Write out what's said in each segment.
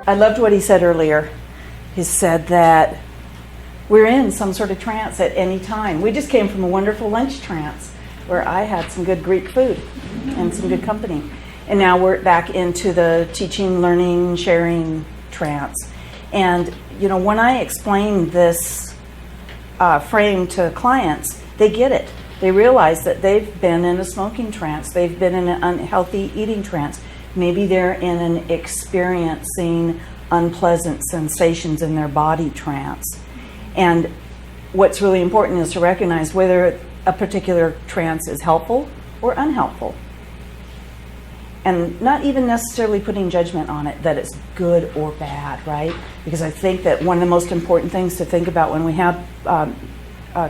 I loved what he said earlier. He said that we're in some sort of trance at any time. We just came from a wonderful lunch trance where I had some good Greek food and some good company. And now we're back into the teaching, learning, sharing trance. And, you know, when I explain this frame to clients, they get it. They realize that they've been in a smoking trance. They've been in an unhealthy eating trance. Maybe they're in an experiencing unpleasant sensations in their body trance. And what's really important is to recognize whether a particular trance is helpful or unhelpful. And not even necessarily putting judgment on it, that it's good or bad, right? Because I think that one of the most important things to think about when we have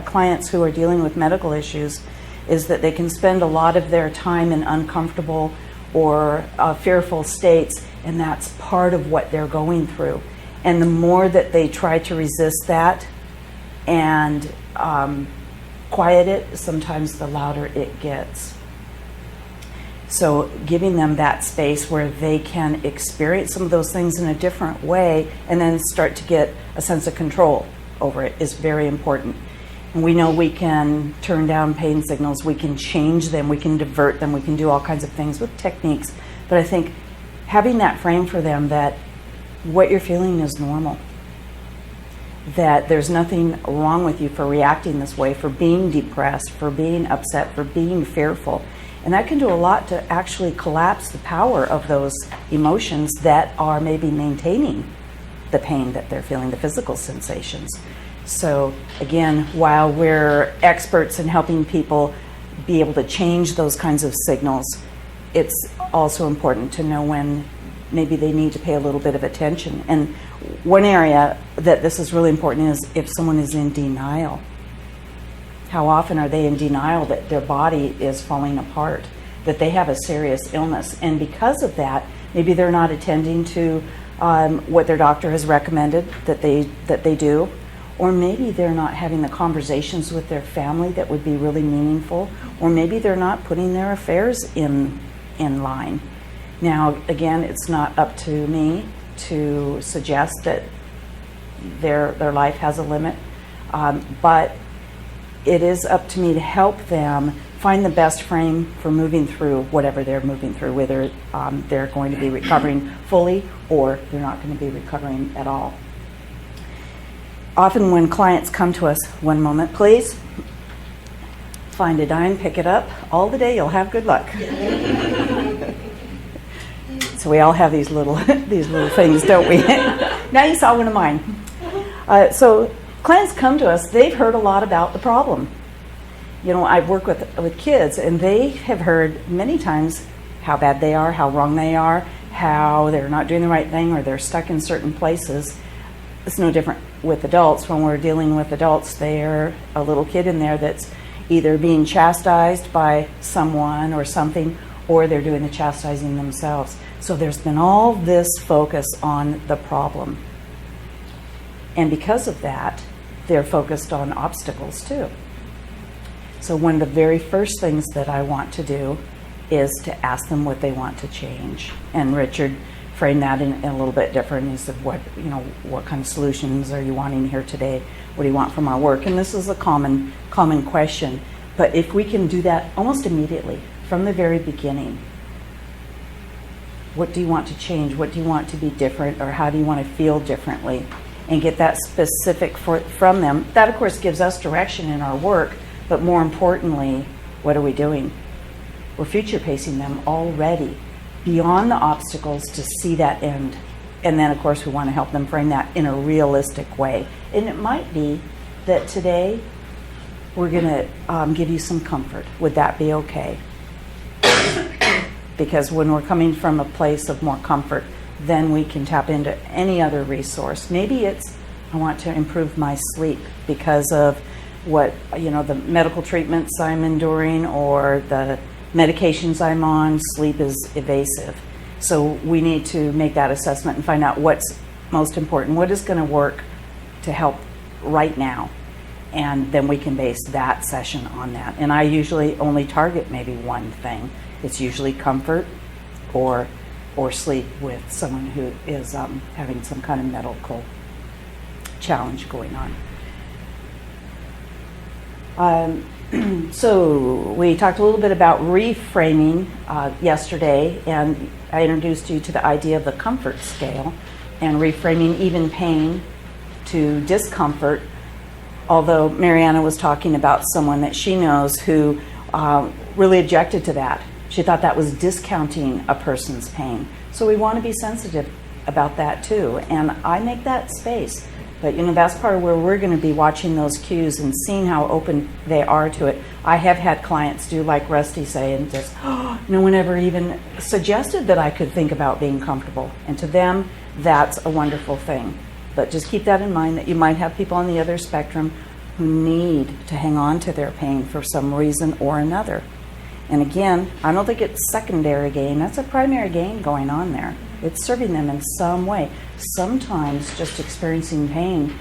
clients who are dealing with medical issues is that they can spend a lot of their time in uncomfortable or fearful states, and that's part of what they're going through. And the more that they try to resist that and quiet it, sometimes the louder it gets. So giving them that space where they can experience some of those things in a different way and then start to get a sense of control over it is very important. And we know we can turn down pain signals, we can change them, we can divert them, we can do all kinds of things with techniques. But I think having that frame for them that what you're feeling is normal, that there's nothing wrong with you for reacting this way, for being depressed, for being upset, for being fearful. And that can do a lot to actually collapse the power of those emotions that are maybe maintaining the pain that they're feeling, the physical sensations. So again, while we're experts in helping people be able to change those kinds of signals, it's also important to know when maybe they need to pay a little bit of attention. And one area that this is really important is if someone is in denial. How often are they in denial that their body is falling apart, that they have a serious illness? And because of that, maybe they're not attending to what their doctor has recommended that they do, or maybe they're not having the conversations with their family that would be really meaningful, or maybe they're not putting their affairs in line. Now, again, it's not up to me to suggest that their life has a limit, but it is up to me to help them find the best frame for moving through whatever they're moving through, whether they're going to be recovering fully or they're not going to be recovering at all. Often when clients come to us, one moment please, find a dime, pick it up, all the day you'll have good luck. So we all have these little things, don't we? Now you saw one of mine. So clients come to us, they've heard a lot about the problem. You know, I work with kids, and they have heard many times how bad they are, how wrong they are, how they're not doing the right thing, or they're stuck in certain places. It's no different with adults. When we're dealing with adults, they're a little kid in there that's either being chastised by someone or something, or they're doing the chastising themselves. So there's been all this focus on the problem. And because of that, they're focused on obstacles too. So one of the very first things that I want to do is to ask them what they want to change. And Richard framed that in a little bit different. He said, what kind of solutions are you wanting here today? What do you want from our work? And this is a common question. But if we can do that almost immediately, from the very beginning, what do you want to change? What do you want to be different? Or how do you want to feel differently? And get that specific from them. That, of course, gives us direction in our work. But more importantly, what are we doing? We're future pacing them already beyond the obstacles to see that end. And then, of course, we want to help them frame that in a realistic way. And it might be that today we're going to give you some comfort. Would that be okay? Because when we're coming from a place of more comfort, then we can tap into any other resource. Maybe it's, I want to improve my sleep because of what, the medical treatments I'm enduring or the medications I'm on. Sleep is evasive. So we need to make that assessment and find out what's most important, what is going to work to help right now. And then we can base that session on that. And I usually only target maybe one thing. It's usually comfort or or sleep with someone who is having some kind of medical challenge going on. So we talked a little bit about reframing yesterday, and I introduced you to the idea of the comfort scale and reframing even pain to discomfort, although Mariana was talking about someone that she knows who really objected to that. She thought that was discounting a person's pain. So we want to be sensitive about that too, and I make that space. But that's part of where we're going to be watching those cues and seeing how open they are to it. I have had clients do like Rusty say, and just, no one ever even suggested that I could think about being comfortable. And to them, that's a wonderful thing. But just keep that in mind, that you might have people on the other spectrum who need to hang on to their pain for some reason or another. And again, I don't think it's secondary gain. That's a primary gain going on there. It's serving them in some way. Sometimes just experiencing pain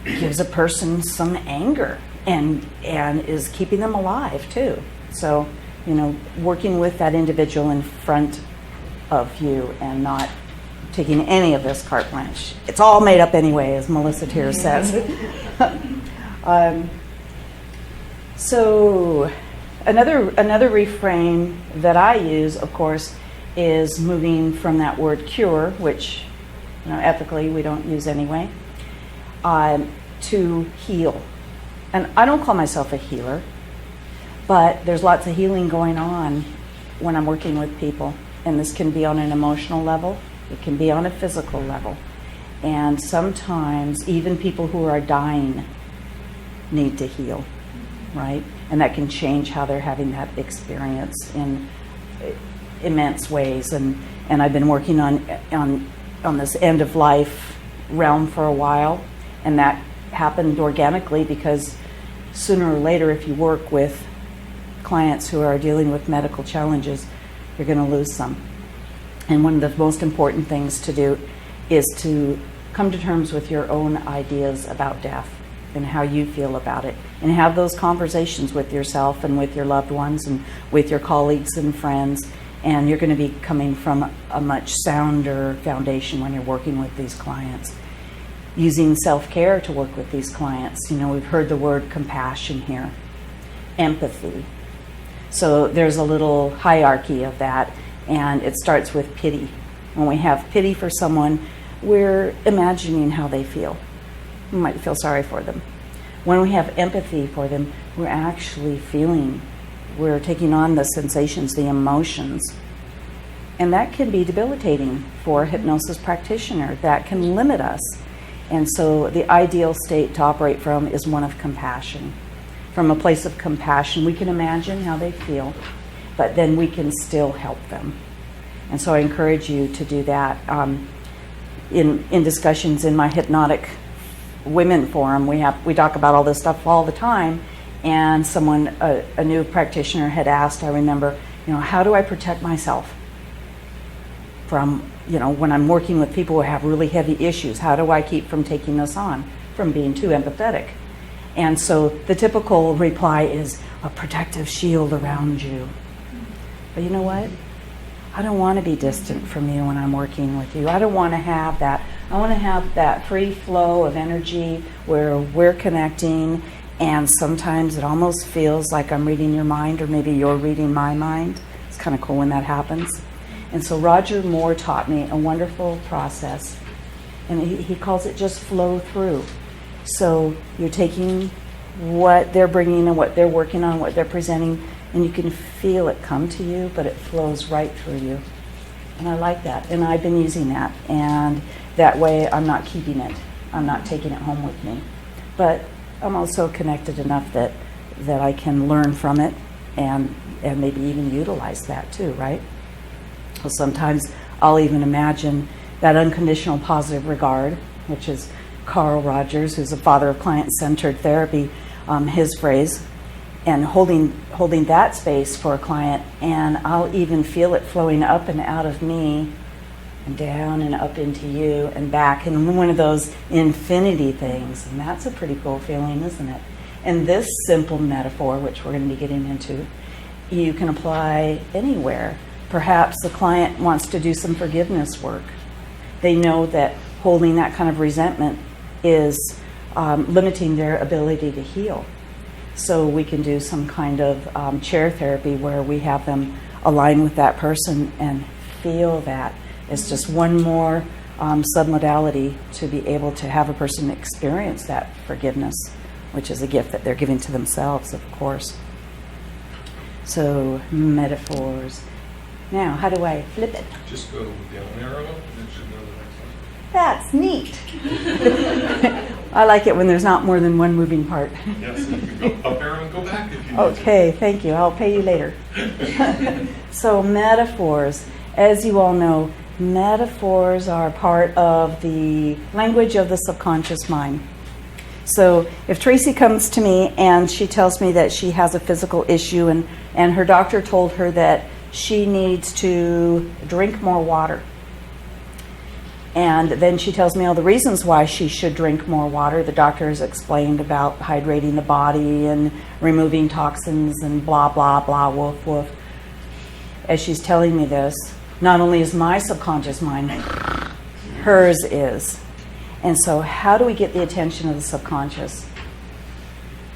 gives a person some anger and is keeping them alive too. So, working with that individual in front of you and not taking any of this carte blanche. It's all made up anyway, as Melissa Tier says. So another reframe that I use, of course, is moving from that word cure, which ethically we don't use anyway, to heal. And I don't call myself a healer, but there's lots of healing going on when I'm working with people. And this can be on an emotional level, it can be on a physical level. And sometimes even people who are dying need to heal, right? And that can change how they're having that experience in immense ways. And I've been working on this end of life realm for a while, and that happened organically because sooner or later, if you work with clients who are dealing with medical challenges, you're going to lose some. And one of the most important things to do is to come to terms with your own ideas about death and how you feel about it, and have those conversations with yourself and with your loved ones and with your colleagues and friends. And you're going to be coming from a much sounder foundation when you're working with these clients. Using self-care to work with these clients. We've heard the word compassion here. Empathy. So there's a little hierarchy of that, and it starts with pity. When we have pity for someone, we're imagining how they feel. We might feel sorry for them. When we have empathy for them, we're actually feeling. We're taking on the sensations, the emotions. And that can be debilitating for a hypnosis practitioner. That can limit us. And so the ideal state to operate from is one of compassion. From a place of compassion, we can imagine how they feel, but then we can still help them. And so I encourage you to do that. In discussions in my Hypnotic Women Forum, we talk about all this stuff all the time. And someone, a new practitioner, had asked, I remember, how do I protect myself from, when I'm working with people who have really heavy issues? How do I keep from taking this on, from being too empathetic? And so the typical reply is a protective shield around you. But you know what? I don't want to be distant from you when I'm working with you. I don't want to have that. I want to have that free flow of energy where we're connecting. And sometimes it almost feels like I'm reading your mind, or maybe you're reading my mind. It's kind of cool when that happens. And so Roger Moore taught me a wonderful process, and he calls it just flow through. So you're taking what they're bringing and what they're working on, what they're presenting, and you can feel it come to you, but it flows right through you. And I like that, and I've been using that. And that way I'm not keeping it. I'm not taking it home with me. But I'm also connected enough that I can learn from it and maybe even utilize that too, right? Well, sometimes I'll even imagine that unconditional positive regard, which is Carl Rogers, who's a father of client-centered therapy, his phrase, and holding that space for a client, and I'll even feel it flowing up and out of me and down and up into you and back, and one of those infinity things. And that's a pretty cool feeling, isn't it? And this simple metaphor, which we're going to be getting into, you can apply anywhere, Perhaps the client wants to do some forgiveness work. They know that holding that kind of resentment is limiting their ability to heal. So we can do some kind of chair therapy where we have them align with that person and feel that. It's just one more submodality to be able to have a person experience that forgiveness, which is a gift that they're giving to themselves, of course. So, metaphors. Now, how do I flip it? Just go down arrow, and it should go to the next one. That's neat. I like it when there's not more than one moving part. Yes, and you can go up arrow and go back if you need Okay, thank you. I'll pay you later. So metaphors. As you all know, metaphors are part of the language of the subconscious mind. So if Tracy comes to me and she tells me that she has a physical issue and her doctor told her that she needs to drink more water, and then she tells me all the reasons why she should drink more water. The doctor has explained about hydrating the body and removing toxins and blah, blah, blah, woof, woof. As she's telling me this, not only is my subconscious mind, hers is. And so how do we get the attention of the subconscious?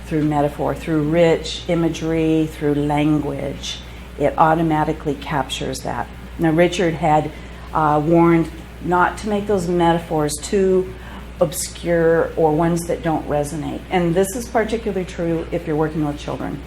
Through metaphor, through rich imagery, through language. It automatically captures that. Now, Richard had warned not to make those metaphors too obscure or ones that don't resonate. And this is particularly true if you're working with children,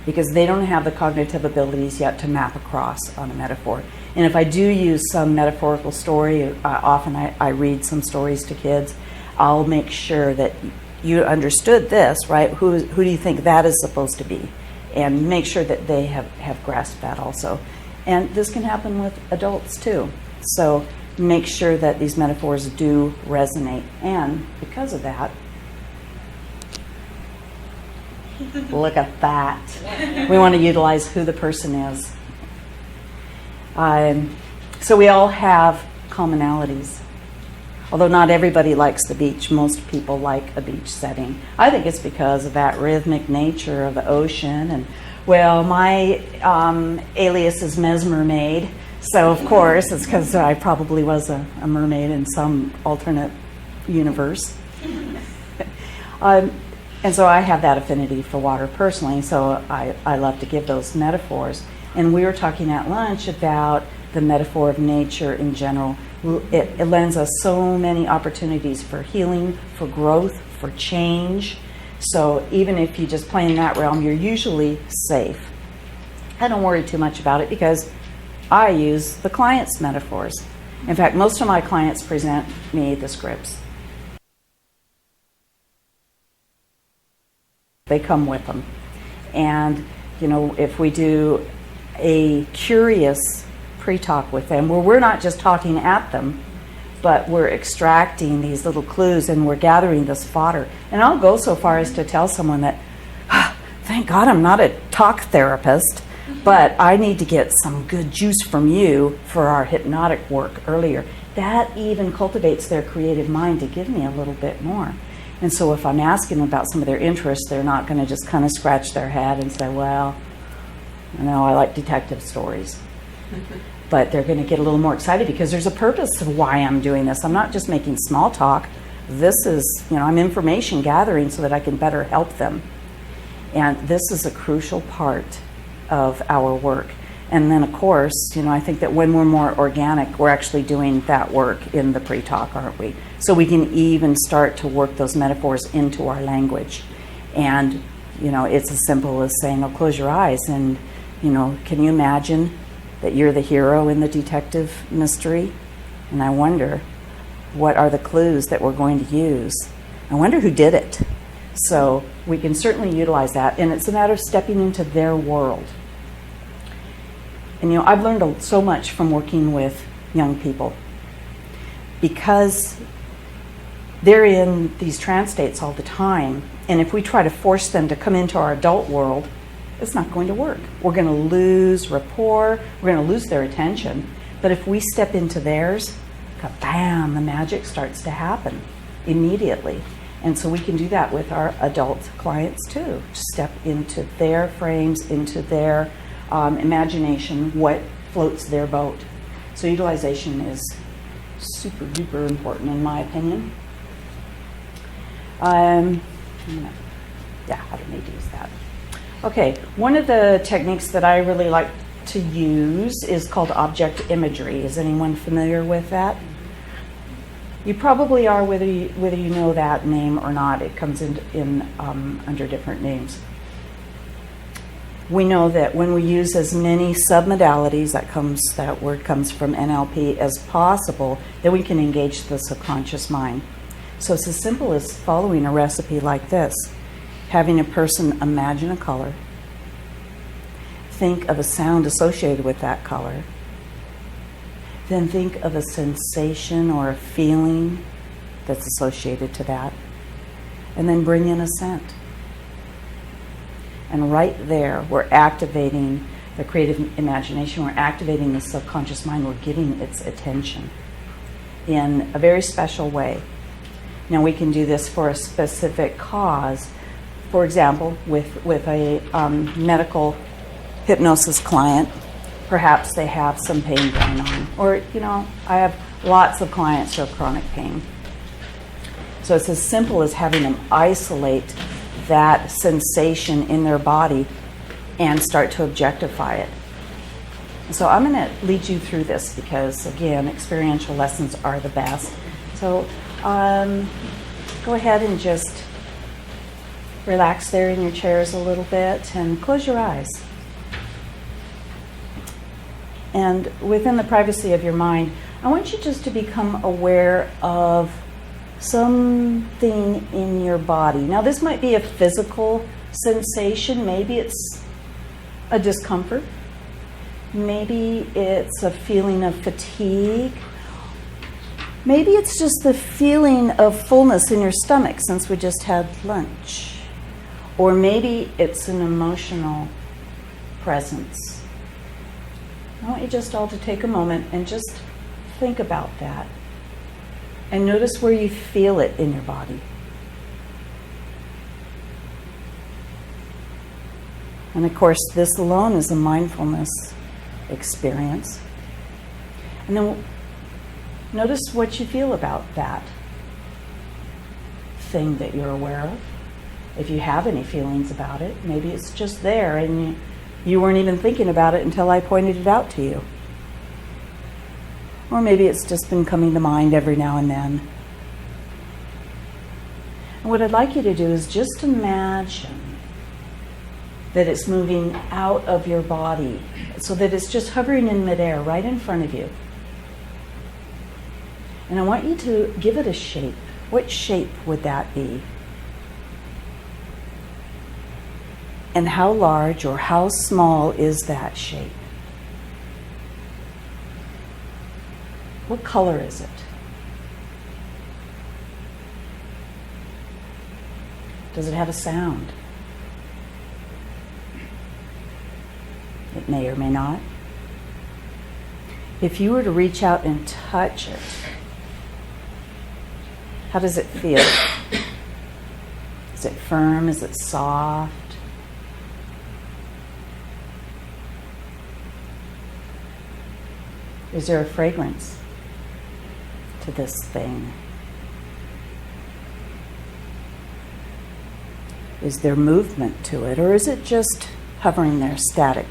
because they don't have the cognitive abilities yet to map across on a metaphor. And if I do use some metaphorical story, often I read some stories to kids, I'll make sure that you understood this, right? Who do you think that is supposed to be? And make sure that they have grasped that also. And this can happen with adults too. So make sure that these metaphors do resonate. And because of that, look at that. We want to utilize who the person is. So we all have commonalities. Although not everybody likes the beach, most people like a beach setting. I think it's because of that rhythmic nature of the ocean. And well, my alias is Mesmermaid. So of course, it's because I probably was a mermaid in some alternate universe. And so I have that affinity for water personally, so I love to give those metaphors. And we were talking at lunch about the metaphor of nature in general. It lends us so many opportunities for healing, for growth, for change. So even if you just play in that realm, you're usually safe. I don't worry too much about it because I use the client's metaphors. In fact, most of my clients present me the scripts. They come with them. And, you know, if we do a curious pre-talk with them, where we're not just talking at them, but we're extracting these little clues and we're gathering this fodder. And I'll go so far as to tell someone that, thank God I'm not a talk therapist, but I need to get some good juice from you for our hypnotic work earlier. That even cultivates their creative mind to give me a little bit more. And so if I'm asking about some of their interests, they're not going to just kind of scratch their head and say, well, you know, I like detective stories. But they're going to get a little more excited because there's a purpose to why I'm doing this. I'm not just making small talk. This is, you know, I'm information gathering so that I can better help them. And this is a crucial part of our work. And then, of course, you know, I think that when we're more organic, we're actually doing that work in the pre-talk, aren't we? So we can even start to work those metaphors into our language. And, you know, it's as simple as saying, oh, close your eyes. And, you know, can you imagine that you're the hero in the detective mystery? And I wonder, what are the clues that we're going to use? I wonder who did it. So we can certainly utilize that. And it's a matter of stepping into their world. And, you know, I've learned so much from working with young people because they're in these trance states all the time. And if we try to force them to come into our adult world, it's not going to work. We're going to lose rapport. We're going to lose their attention. But if we step into theirs, bam, the magic starts to happen immediately. And so we can do that with our adult clients too. Step into their frames, into their imagination, what floats their boat. So utilization is super duper important in my opinion. Yeah, I don't need to use that. Okay, one of the techniques that I really like to use is called object imagery. Is anyone familiar with that? You probably are, whether you know that name or not. It comes in under different names. We know that when we use as many submodalities, that word comes from NLP, as possible, that we can engage the subconscious mind. So it's as simple as following a recipe like this. Having a person imagine a color, think of a sound associated with that color, then think of a sensation or a feeling that's associated to that, and then bring in a scent. And right there, we're activating the creative imagination, we're activating the subconscious mind, we're getting its attention in a very special way. Now we can do this for a specific cause. For example, with a medical hypnosis client, perhaps they have some pain going on. Or, I have lots of clients who have chronic pain. So it's as simple as having them isolate that sensation in their body and start to objectify it. So I'm going to lead you through this because, again, experiential lessons are the best. So go ahead and just relax there in your chairs a little bit and close your eyes. And within the privacy of your mind, I want you just to become aware of something in your body. Now, this might be a physical sensation. Maybe it's a discomfort. Maybe it's a feeling of fatigue. Maybe it's just the feeling of fullness in your stomach since we just had lunch. Or maybe it's an emotional presence. I want you just all to take a moment and just think about that. And notice where you feel it in your body. And of course, this alone is a mindfulness experience. And then notice what you feel about that thing that you're aware of. If you have any feelings about it, maybe it's just there and you weren't even thinking about it until I pointed it out to you. Or maybe it's just been coming to mind every now and then. And what I'd like you to do is just imagine that it's moving out of your body so that it's just hovering in midair right in front of you. And I want you to give it a shape. What shape would that be? And how large or how small is that shape? What color is it? Does it have a sound? It may or may not. If you were to reach out and touch it, how does it feel? Is it firm? Is it soft? Is there a fragrance to this thing? Is there movement to it, or is it just hovering there, static?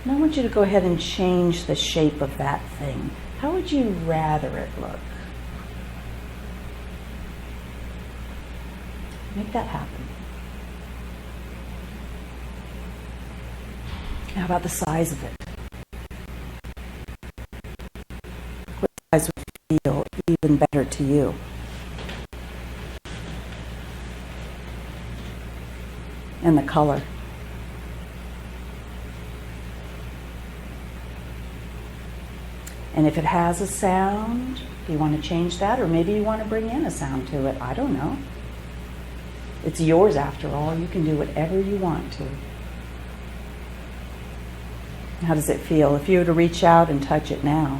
Now I want you to go ahead and change the shape of that thing. How would you rather it look? Make that happen. How about the size of it? What size would feel even better to you? And the color. And if it has a sound, do you want to change that? Or maybe you want to bring in a sound to it. I don't know. It's yours after all. You can do whatever you want to. How does it feel? If you were to reach out and touch it now.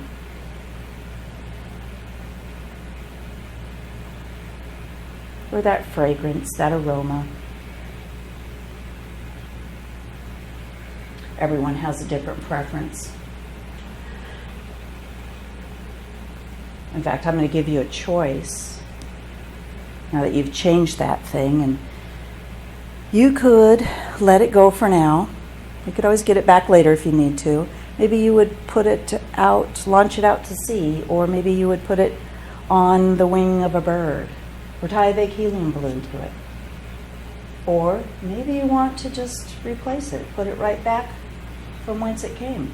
or that fragrance, that aroma. Everyone has a different preference. In fact, I'm going to give you a choice now that you've changed that thing, and you could let it go for now. You could always get it back later if you need to. Maybe you would put it out, launch it out to sea, or maybe you would put it on the wing of a bird, or tie a big helium balloon to it. Or maybe you want to just replace it, put it right back from whence it came.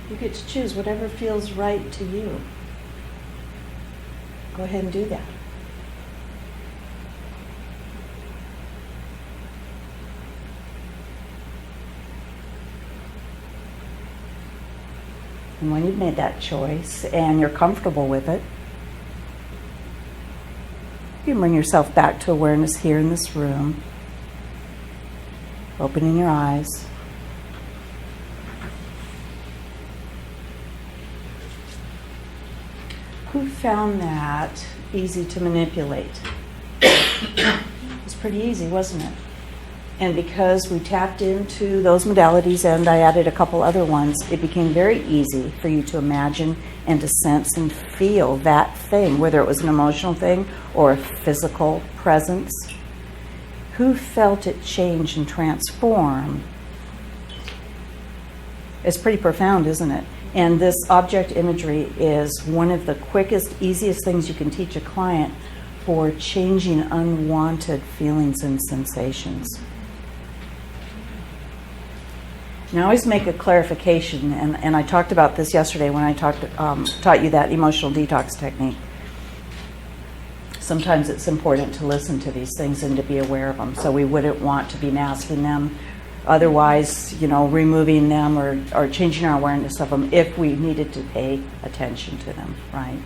You get to choose whatever feels right to you. Go ahead and do that. And when you've made that choice and you're comfortable with it, you can bring yourself back to awareness here in this room, opening your eyes. Who found that easy to manipulate? It was pretty easy, wasn't it? And because we tapped into those modalities and I added a couple other ones, it became very easy for you to imagine and to sense and feel that thing, whether it was an emotional thing or a physical presence. Who felt it change and transform? It's pretty profound, isn't it? And this object imagery is one of the quickest, easiest things you can teach a client for changing unwanted feelings and sensations. Now, I always make a clarification, and I talked about this yesterday when I taught you that emotional detox technique. Sometimes it's important to listen to these things and to be aware of them, so we wouldn't want to be masking them, otherwise, removing them or changing our awareness of them if we needed to pay attention to them, right?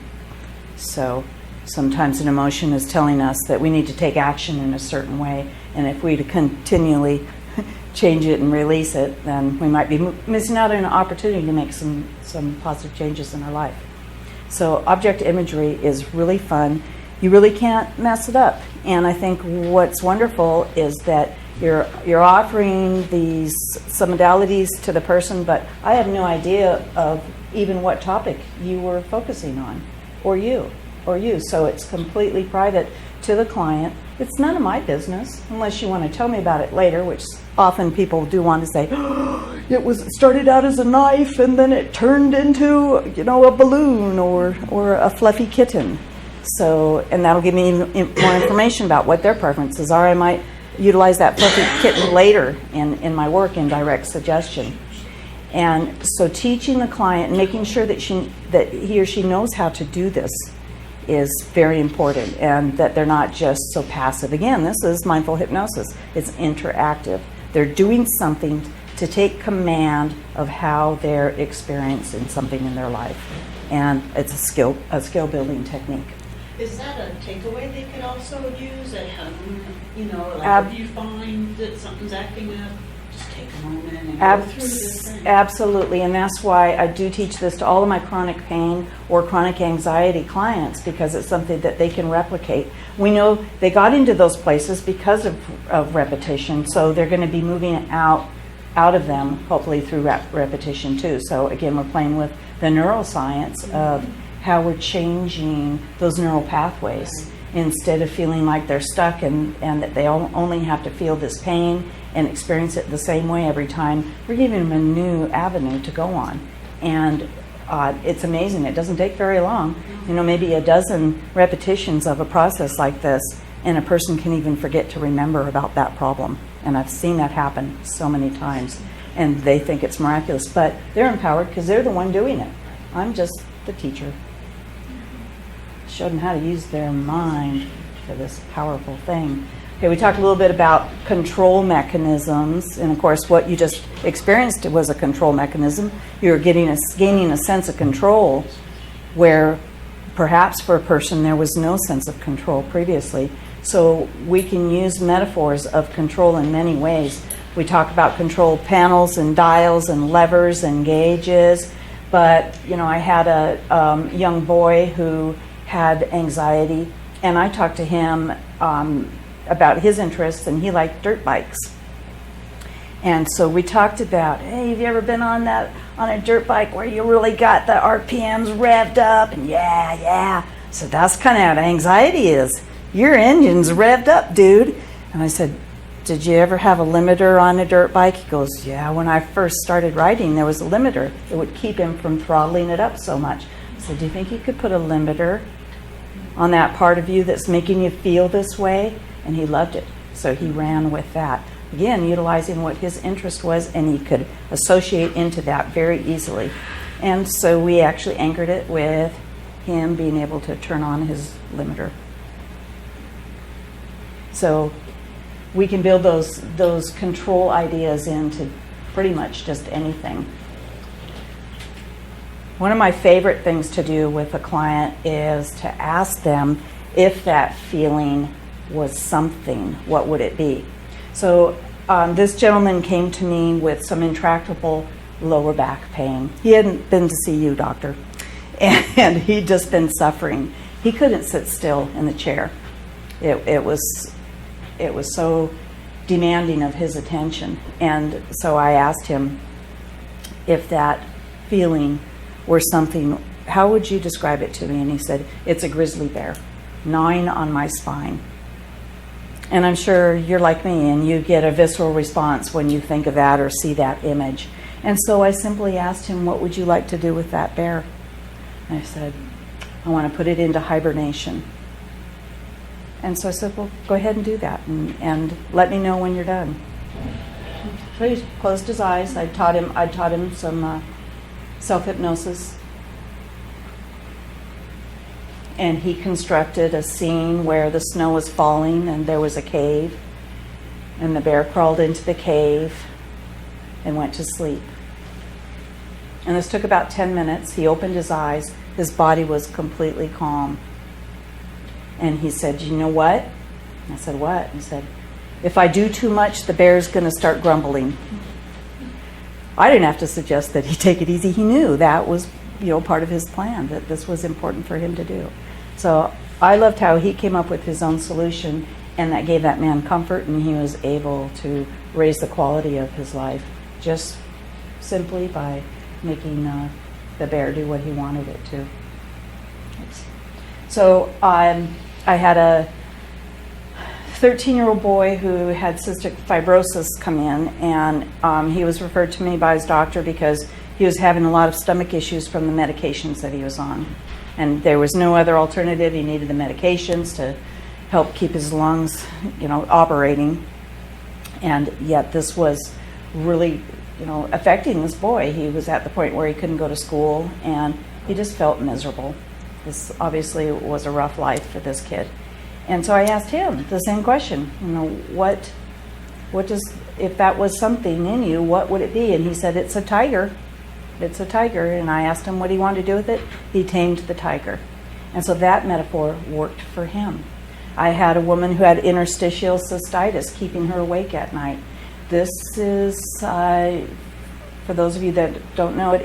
So sometimes an emotion is telling us that we need to take action in a certain way, and if we continually change it and release it, then we might be missing out on an opportunity to make some positive changes in our life. So object imagery is really fun. You really can't mess it up. And I think what's wonderful is that you're offering some modalities to the person, but I have no idea of even what topic you were focusing on, or you. So it's completely private to the client. It's none of my business unless you want to tell me about it later, which often people do want to say, oh, it started out as a knife and then it turned into, a balloon or a fluffy kitten. So, and that'll give me more information about what their preferences are. I might utilize that fluffy kitten later in my work in direct suggestion. And so teaching the client and making sure that he or she knows how to do this is very important, and that they're not just so passive. Again, this is mindful hypnosis. It's interactive. They're doing something to take command of how they're experiencing something in their life. And it's a skill building technique. Is that a takeaway they could also use at home? If you find that something's acting up, just take a moment and go through this thing. Absolutely, and that's why I do teach this to all of my chronic pain or chronic anxiety clients, because it's something that they can replicate. We know they got into those places because of repetition, so they're going to be moving it out of them, hopefully through repetition too. So again, we're playing with the neuroscience of how we're changing those neural pathways instead of feeling like they're stuck and that they only have to feel this pain and experience it the same way every time. We're giving them a new avenue to go on. And it's amazing. It doesn't take very long. Maybe a dozen repetitions of a process like this, and a person can even forget to remember about that problem. And I've seen that happen so many times. And they think it's miraculous. But they're empowered because they're the one doing it. I'm just the teacher. Showed them how to use their mind for this powerful thing. Okay, we talked a little bit about control mechanisms, and of course what you just experienced was a control mechanism. You're gaining a sense of control where perhaps for a person there was no sense of control previously. So we can use metaphors of control in many ways. We talk about control panels and dials and levers and gauges, but I had a young boy who had anxiety, And I talked to him about his interests, and he liked dirt bikes. And so we talked about, hey, have you ever been on a dirt bike where you really got the RPMs revved up? And yeah. So that's kind of how anxiety is. Your engine's revved up, dude. And I said, did you ever have a limiter on a dirt bike? He goes, yeah, when I first started riding, there was a limiter. It would keep him from throttling it up so much. I said, do you think you could put a limiter on that part of you that's making you feel this way? And he loved it. So he ran with that. Again, utilizing what his interest was, and he could associate into that very easily. And so we actually anchored it with him being able to turn on his limiter. So we can build those control ideas into pretty much just anything. One of my favorite things to do with a client is to ask them if that feeling was something, what would it be? So this gentleman came to me with some intractable lower back pain. He hadn't been to see you, doctor, and he'd just been suffering. He couldn't sit still in the chair. It was so demanding of his attention. And so I asked him if that feeling were something, how would you describe it to me? And he said, it's a grizzly bear gnawing on my spine. And I'm sure you're like me and you get a visceral response when you think of that or see that image. And so I simply asked him, what would you like to do with that bear? And I said, I want to put it into hibernation. And so I said, well, go ahead and do that and let me know when you're done. So he closed his eyes. I taught him some self-hypnosis. And he constructed a scene where the snow was falling and there was a cave. And the bear crawled into the cave and went to sleep. And this took about 10 minutes. He opened his eyes. His body was completely calm. And he said, you know what? I said, what? He said, if I do too much, the bear's going to start grumbling. I didn't have to suggest that he take it easy. He knew that was, part of his plan, that this was important for him to do. So I loved how he came up with his own solution, and that gave that man comfort, and he was able to raise the quality of his life just simply by making the bear do what he wanted it to. So I had a 13-year-old boy who had cystic fibrosis come in, and he was referred to me by his doctor because he was having a lot of stomach issues from the medications that he was on. And there was no other alternative. He needed the medications to help keep his lungs, operating. And yet this was really, affecting this boy. He was at the point where he couldn't go to school, and he just felt miserable. This obviously was a rough life for this kid. And so I asked him the same question, what does, if that was something in you, what would it be? And he said, it's a tiger. It's a tiger. And I asked him what he wanted to do with it. He tamed the tiger. And so that metaphor worked for him. I had a woman who had interstitial cystitis keeping her awake at night. This is, for those of you that don't know it,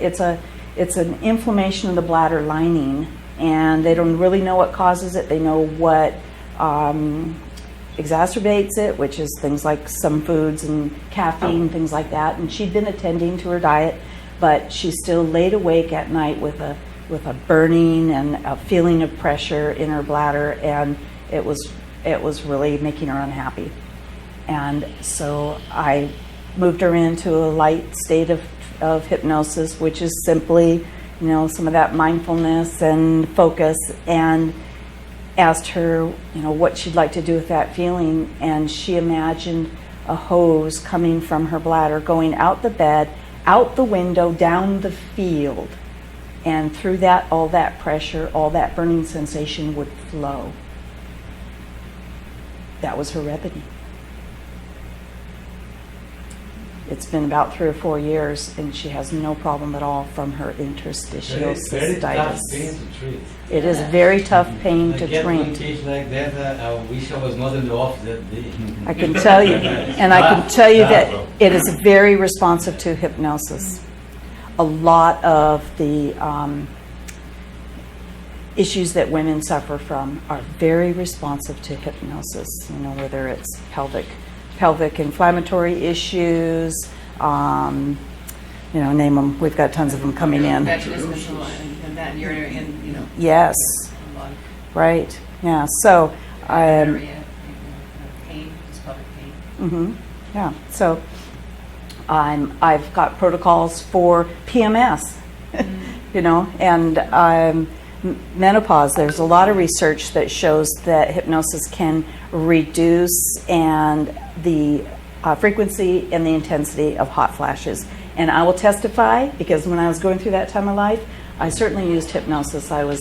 it's an inflammation of the bladder lining, and they don't really know what causes it. They know what exacerbates it, which is things like some foods and caffeine, things like that. And she'd been attending to her diet, but she still laid awake at night with a burning and a feeling of pressure in her bladder, and it was really making her unhappy. And so I moved her into a light state of hypnosis, which is simply, some of that mindfulness and focus, and asked her, what she'd like to do with that feeling. And she imagined a hose coming from her bladder, going out the bed, out the window, down the field. And through that, all that pressure, all that burning sensation would flow. That was her remedy. It's been about 3 or 4 years, and she has no problem at all from her interstitial Very cystitis. tough pain to treat. It is very tough pain I to get one treat. case like that, I wish I was not in the office that day. I can tell you, and I can tell you that it is very responsive to hypnosis. A lot of the issues that women suffer from are very responsive to hypnosis, whether it's pelvic inflammatory issues, name them. We've got tons of them coming in. Vaginismus and that urinary and, Yes, a lot of right. Yeah. So, diarrhea, pain, just pelvic pain. yeah. So, I've got protocols for PMS, and menopause. There's a lot of research that shows that hypnosis can reduce the frequency and the intensity of hot flashes. And I will testify, because when I was going through that time of life, I certainly used hypnosis. I was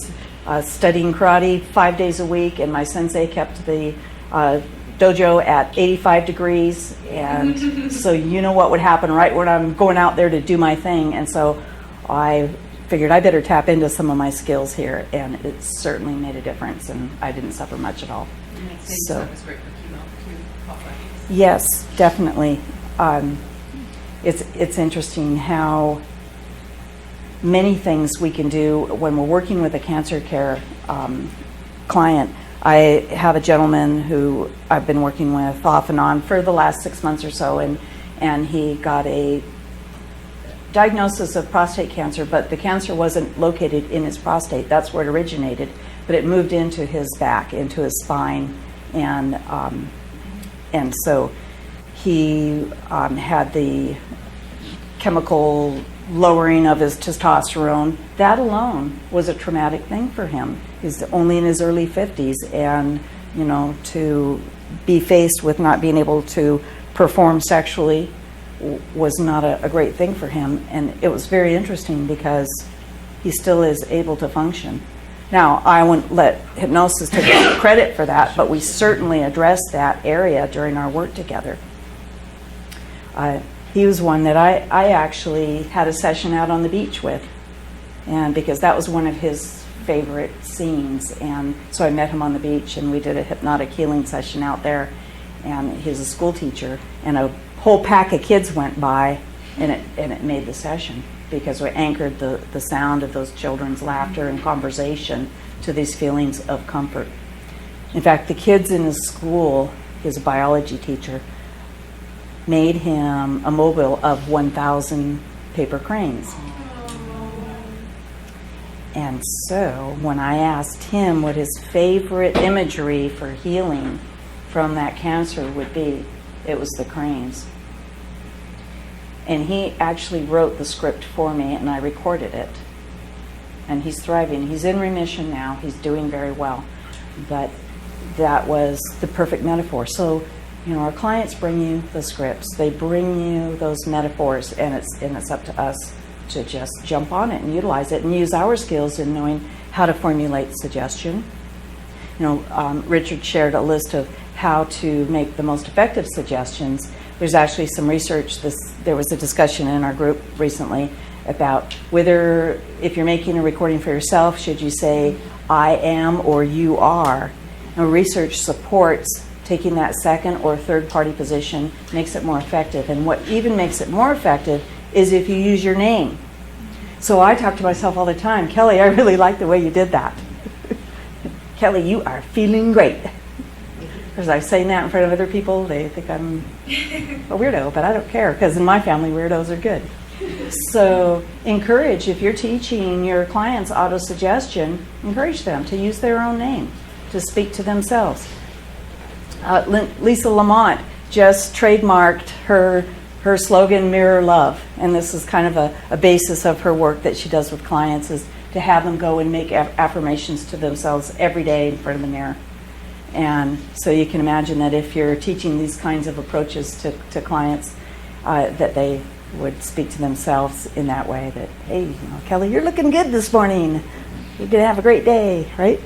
studying karate 5 days a week, and my sensei kept the dojo at 85 degrees. And so you know what would happen right when I'm going out there to do my thing. And so I figured I better tap into some of my skills here, and it certainly made a difference, and I didn't suffer much at all. And that same So- stuff is great for chemo, too, hot flashes. Yes, definitely. It's interesting how many things we can do when we're working with a cancer care client. I have a gentleman who I've been working with off and on for the last 6 months or so, and he got a diagnosis of prostate cancer, but the cancer wasn't located in his prostate. That's where it originated, but it moved into his back, into his spine, and so he had the chemical lowering of his testosterone. That alone was a traumatic thing for him. He's only in his early 50s, and to be faced with not being able to perform sexually was not a great thing for him. And it was very interesting because he still is able to function. Now, I wouldn't let hypnosis take credit for that, but we certainly addressed that area during our work together. He was one that I actually had a session out on the beach with, and because that was one of his favorite scenes. And so I met him on the beach, and we did a hypnotic healing session out there. And he's a school teacher, and a whole pack of kids went by, and it made the session, because we anchored the sound of those children's laughter and conversation to these feelings of comfort. In fact, the kids in his school, his biology teacher, made him a mobile of 1,000 paper cranes. And so when I asked him what his favorite imagery for healing from that cancer would be, it was the cranes. And he actually wrote the script for me, and I recorded it. And he's thriving. He's in remission now. He's doing very well. But that was the perfect metaphor. So, our clients bring you the scripts. They bring you those metaphors, and it's up to us to just jump on it and utilize it and use our skills in knowing how to formulate suggestion. Richard shared a list of how to make the most effective suggestions. There's actually some research. There was a discussion in our group recently about whether, if you're making a recording for yourself, should you say I am or you are. And research supports taking that second or third party position, makes it more effective. And what even makes it more effective is if you use your name. So I talk to myself all the time, Kelly, I really like the way you did that. Kelly, you are feeling great. Because I'm saying that in front of other people, they think I'm a weirdo, but I don't care, because in my family, weirdos are good. So encourage, if you're teaching your clients auto-suggestion, encourage them to use their own name, to speak to themselves. Lisa Lamont just trademarked her slogan, Mirror Love, and this is kind of a basis of her work that she does with clients, is to have them go and make affirmations to themselves every day in front of the mirror. And so you can imagine that if you're teaching these kinds of approaches to clients, that they would speak to themselves in that way, that, hey, Kelly, you're looking good this morning. You're going to have a great day, right?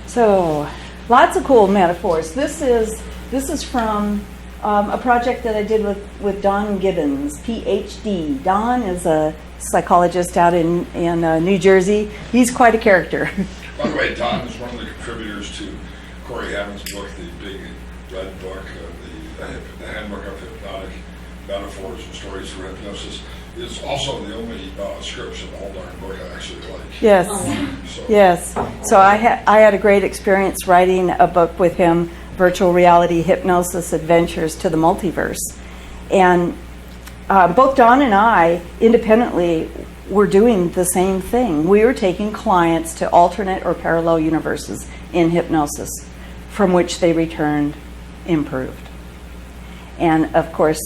So, lots of cool metaphors. This is from a project that I did with Don Gibbons, PhD. Don is a psychologist out in New Jersey. He's quite a character. By the way, Don is one of the contributors to Corey Hammond's book, The Big red book, the Handbook of Hypnotic Metaphors and Stories for Hypnosis, is also the only scripts in the whole darn book I actually like. Yes. So, Yes. So I had a great experience writing a book with him, Virtual Reality Hypnosis Adventures to the Multiverse. And both Don and I, independently, were doing the same thing. We were taking clients to alternate or parallel universes in hypnosis, from which they returned improved. And of course,